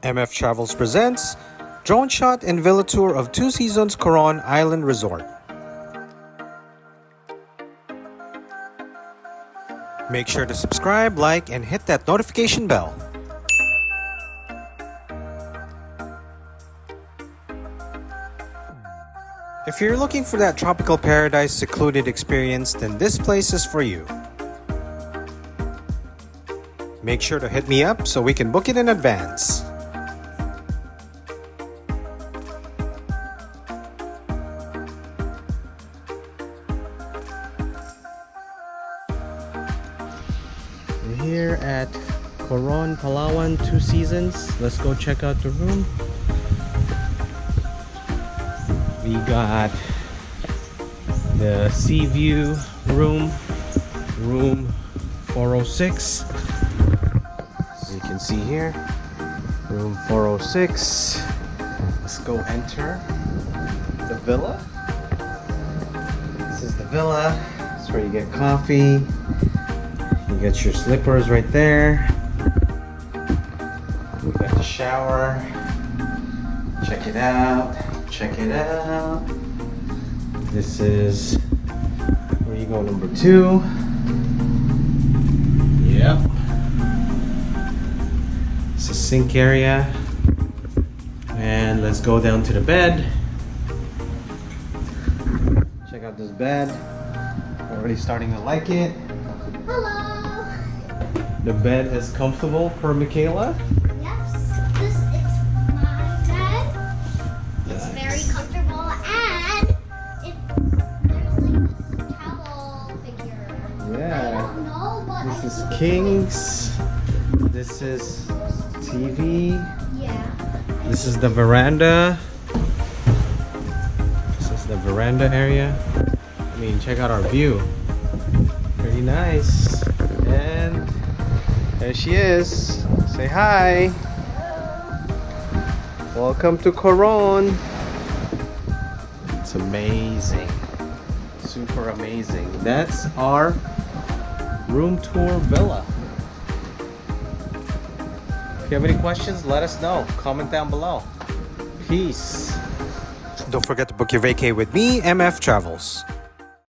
MF Travels presents Drone Shot and Villa Tour of Two Seasons Coron Island Resort. Make sure to subscribe, like, and hit that notification bell. If you're looking for that tropical paradise secluded experience, then this place is for you. Make sure to hit me up so we can book it in advance. We're here at Coron, Palawan, Two Seasons. Let's go check out the room. We got the sea view room 406. As you can see here, room 406. Let's go enter the villa. This is the villa. This is where you get coffee. You get your slippers right there. We got the shower. Check it out. Check it out. This is where you go, number 2. Yep. It's a sink area. And let's go down to the bed. Check out this bed. Already starting to like it. Hello. The bed is comfortable per Michaela. Yes, this is my bed. It's very comfortable and there's like this towel figure. Yeah. I don't know, but This I is think King's. This is TV. Yeah. This is the veranda. This is the veranda area. I mean, check out our view. Pretty nice. And there she is. Say hi. Welcome to Coron. It's amazing. Super amazing. That's our room tour villa. If you have any questions, let us know. Comment down below. Peace. Don't forget to book your vacay with me, MF Travels.